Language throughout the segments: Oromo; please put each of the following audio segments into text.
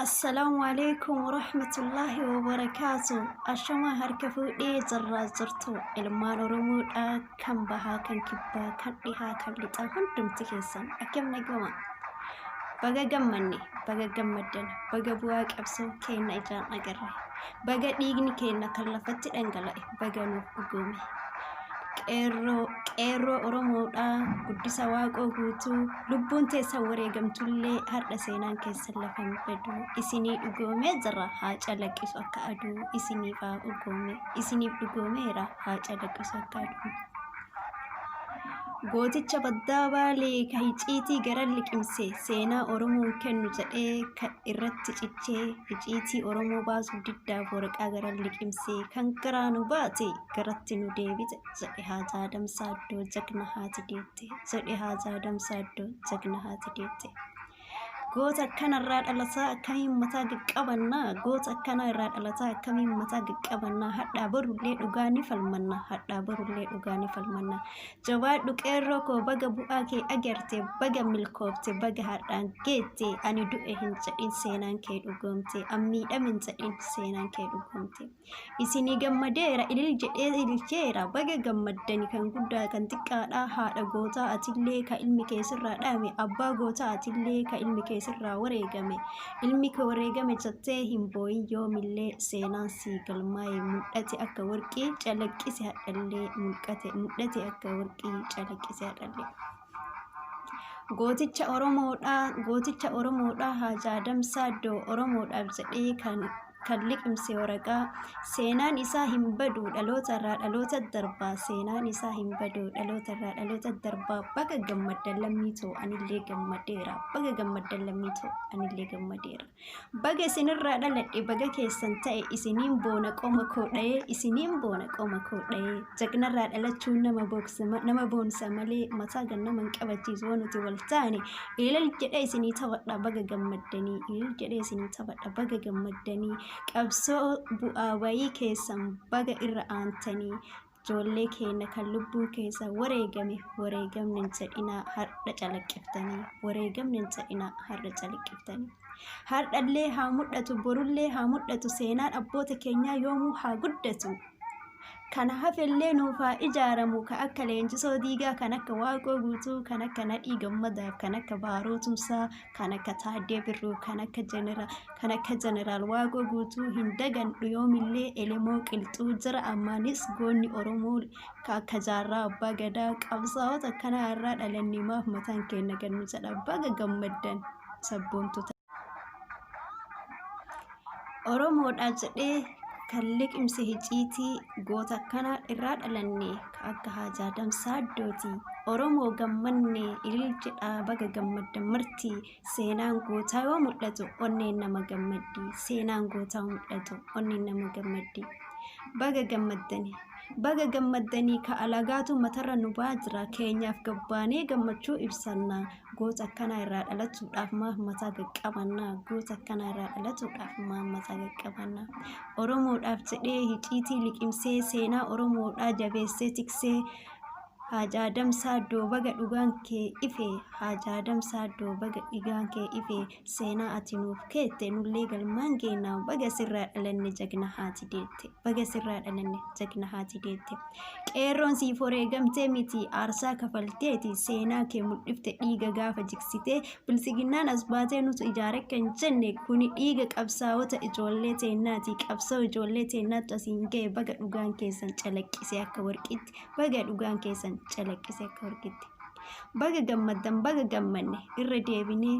السلام عليكم ورحمة الله وبركاته. أشما هركفو جرى زرتو المان رمود كم بها كان كبا كان لها كان لتاهن دمتكيسان أكم نجوما بقى جمني بقى جمدن بقى بواك أبسو كين إجان أجري بقى ديجني كين كلفت أنجلي بقى نوفقومي qeerroo Oromoodhaa guddisa waaqoo guutuu lubbuun teessa wareegamtullee har'a seenaan keessa lafan badu isinii dhugoomee jira haa calaqqisu akka aduu isiniif haa dhugoome isiniif dhugoomeera haa calaqqisu akka aduu gooticha baddaa baalee kahiciitii gara liqimse seenaa Oromoon kennu jedhee kan irratti cichee hiciitii Oromoo baasuu diddaaf waraqaa gara liqimse kan garaa nu baate garatti nu deebite jedhe Haajaa Damsaaddoo jagna haati deette jedhe Haajaa Damsaaddoo jagna haati deette. Goota akkanarraa dhalataa akkamiin mataa qaqqabannaa goota akkanarraa dhalataa akkamiin mataa qaqqabannaa hadhaa borullee dhugaa ni falmanna hadhaa borullee dhugaa ni falmanna jawaadhu qeerroo koo baga bu'aa kee agarte baga milkoofte baga hadhaan geette ani du'e hin jedhin seenaan kee dhugoomte ammiidhamin jedhin seenaan kee dhugoomte isinii gammadeera ilil jedhee ililcheera baga gammaddani kan guddaa kan xiqqaadhaa haadha gootaa atillee ka ilmi keessirraa dhaame abbaa gootaa atillee ka ilmi sirraa wareegame ilmi kee wareegame jettee hin booyin yoomillee seenaan sii galmaa'e mul'ate akka warqii calaqqise hadhallee mul'ate akka warqii calaqqise hadhallee gooticha Oromoodhaa Haajaa Damsaaddoo Oromoodhaaf jedhee kan liqimse waraqaa seenaan isaa hin badu dhalootarraa dhaloota darbaa seenaan isaa hin badu dhalootarraa dhaloota darbaa baga gammaddan lammiitoo anillee gammadeera baga gammaddan lammiitoo anillee gammadeera baga isinirraa dhaladhe baga keessan ta'e isiniin boona qoma koo dha'ee isiniin boona qoma koo dha'ee jagnarraa dhalachuun nama boonsa malee mataa gannaman qabachiisu wanuti wal taane ilal jedhee isinii taphadha baga gammaddanii ilal jedhee isinii taphadha baga gammaddanii qabsoo bu'aa bayii keessan baga irra aantanii ijoollee keenya kan lubbuu keessa wareegamne hin jedhinaa har'a calaqqiftanii wareegamne hin jedhinaa har'a calaqqiftanii har'allee haa mul'atu borullee haa mul'atu seenaan abboota keenyaa yoomuu haa guddatu kana hafellee nuuf haa ijaaramu ka akka Leenjisoo Diigaa kan akka Waaqoo Guutuu kan akka Nadhii Gammadaaf kan akka Baaroo Tumsaa kan akka Taaddee Birruu kan akka Jeneraal Waaqoo Guutuu hin dagannu yoomillee Elemoo Qilxuu jira ammaanis goonni Oromoo ka akka Jaarraa Abbaa Gadaa qabsaa'ota akkanaa irraa dhalannimaaf mataan keenya gannu jedha baga gammaddan sabboontoota Oromoodhaa jedhee kan liqimse hiciitii goota akkanaa irraa dhalanne akka Haajaa Damsaaddooti Oromoo gammanne ilil jedhaa baga gammaddan marti seenaan gootaa yoo mul'atu onneen nama gammaddi seenaan gootaa mul'atu onneen nama gammaddi baga gammaddanii ka alagaatu matarra nu baajira keenyaaf gabbaanee gammachuu ibsannaa goota akkanaa irraa dhalatuudhaaf maaf mataa qaqqabannaa goota akkanaa irraa dhalatuudhaaf maaf mataa qaqqabannaa Oromoodhaaf jedhee hiciitii liqimsee seenaa Oromoodhaa jabeessee tiksee Haajaa Damsaaddoo baga dhugaan kee ife Haajaa Damsaaddoo baga dhugaan kee ife seenaa ati nuuf keette nullee galmaan geenaa baga sirraa dhalanne jagna haati deette baga sirraa dhalanne jagna haati deette qeerroon siif wareegamtee miti aarsaa kafalteeti seenaa kee mul'ifte dhiiga gaafa jiksitee bilisiginnaan as baatee nutu ijaare kan jenne kuni dhiiga qabsaa'ota ijoollee teennaati qabsoo ijoollee teennaatu asiin ga'e baga dhugaan keessan calaqqisee akka warqitti baga dhugaan keessan calaqqisee akka warqitti baga gammaddan baga gammanne irra deebinee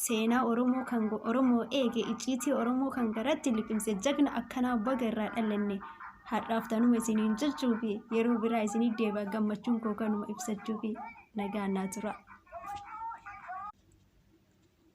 seenaa Oromoo kan Oromoo eege iciitii Oromoo kan garatti liqimse jagna akkanaa baga irraa dhalanne har'aaf tanuma isiniin jechuufi yeroo biraa isinii deebi'a gammachuun koo kanuma ibsachuufi nagaa naa tura.